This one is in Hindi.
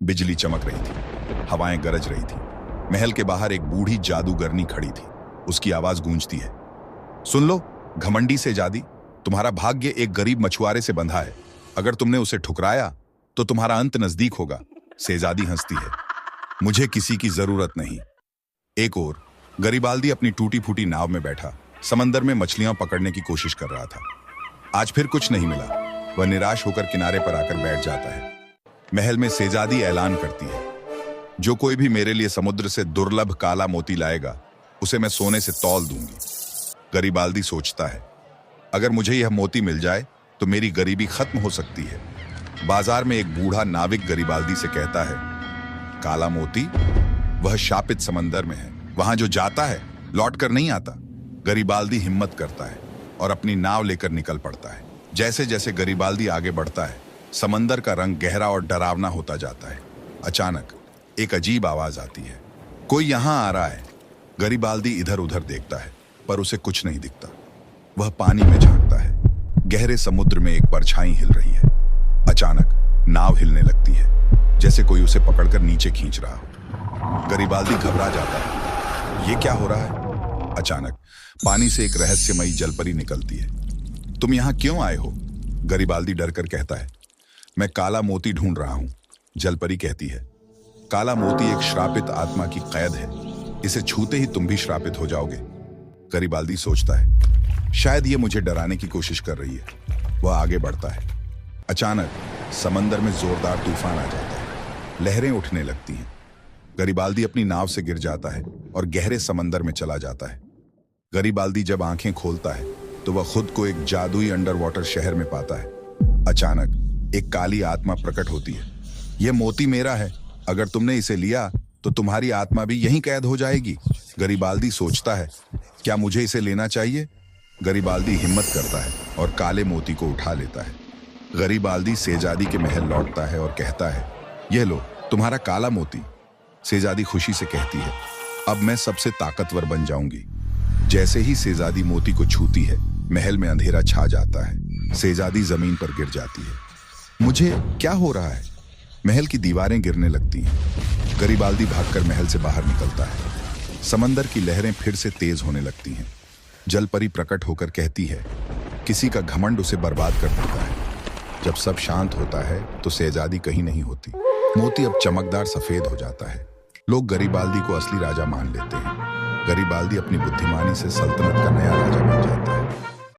बिजली चमक रही थी, हवाएं गरज रही थी। महल के बाहर एक बूढ़ी जादूगरनी खड़ी थी। उसकी आवाज गूंजती है, सुन लो घमंडी सेजादी, तुम्हारा भाग्य एक गरीब मछुआरे से बंधा है। अगर तुमने उसे ठुकराया तो तुम्हारा अंत नजदीक होगा। सेजादी हंसती है, मुझे किसी की जरूरत नहीं। एक ओर गरिबाल्दी अपनी टूटी फूटी नाव में बैठा समंदर में मछलियां पकड़ने की कोशिश कर रहा था। आज फिर कुछ नहीं मिला। वह निराश होकर किनारे पर आकर बैठ जाता है। महल में सेजादी ऐलान करती है, जो कोई भी मेरे लिए समुद्र से दुर्लभ काला मोती लाएगा उसे मैं सोने से तौल दूंगी। गरिबाल्दी सोचता है, अगर मुझे यह मोती मिल जाए तो मेरी गरीबी खत्म हो सकती है। बाजार में एक बूढ़ा नाविक गरिबाल्दी से कहता है, काला मोती वह शापित समंदर में है, वहां जो जाता है लौट कर नहीं आता। गरिबाल्दी हिम्मत करता है और अपनी नाव लेकर निकल पड़ता है। जैसे जैसे गरिबाल्दी आगे बढ़ता है, समंदर का रंग गहरा और डरावना होता जाता है। अचानक एक अजीब आवाज आती है, कोई यहां आ रहा है। गरिबाल्दी इधर उधर देखता है पर उसे कुछ नहीं दिखता। वह पानी में झांकता है। गहरे समुद्र में एक परछाई हिल रही है। अचानक नाव हिलने लगती है, जैसे कोई उसे पकड़कर नीचे खींच रहा हो। गरिबाल्दी घबरा जाता है, ये क्या हो रहा है? अचानक पानी से एक रहस्यमयी जलपरी निकलती है। तुम यहां क्यों आए हो? गरिबाल्दी डरकर कहता है, मैं काला मोती ढूंढ रहा हूं। जलपरी कहती है, काला मोती एक श्रापित आत्मा की कैद है, इसे छूते ही तुम भी श्रापित हो जाओगे। गरिबाल्दी सोचता है, शायद ये मुझे डराने की कोशिश कर रही है। वह आगे बढ़ता है। अचानक समंदर में जोरदार तूफान आ जाता है। लहरें उठने लगती हैं। गरिबाल्दी अपनी नाव से गिर जाता है और गहरे समंदर में चला जाता है। गरिबाल्दी जब आंखें खोलता है तो वह खुद को एक जादुई अंडर वाटर शहर में पाता है। अचानक एक काली आत्मा प्रकट होती है। यह मोती मेरा है, अगर तुमने इसे लिया तो तुम्हारी आत्मा भी यहीं कैद हो जाएगी। गरिबाल्दी सोचता है, क्या मुझे इसे लेना चाहिए? गरिबाल्दी हिम्मत करता है और काले मोती को उठा लेता है। गरिबाल्दी सेजादी के महल लौटता है और कहता है, यह लो तुम्हारा काला मोती। सेजादी खुशी से कहती है, अब मैं सबसे ताकतवर बन जाऊंगी। जैसे ही सेजादी मोती को छूती है, महल में अंधेरा छा जाता है। सेजादी जमीन पर गिर जाती है। मुझे क्या हो रहा है? महल की दीवारें गिरने लगती हैं। गरिबाल्दी भागकर महल से बाहर निकलता है। समंदर की लहरें फिर से तेज होने लगती हैं। जलपरी प्रकट होकर कहती है, किसी का घमंड उसे बर्बाद कर देता है। जब सब शांत होता है तो सेजादी कहीं नहीं होती। मोती अब चमकदार सफेद हो जाता है। लोग गरिबाल्दी को असली राजा मान लेते हैं। गरिबाल्दी अपनी बुद्धिमानी से सल्तनत का नया राजा बन जाता है।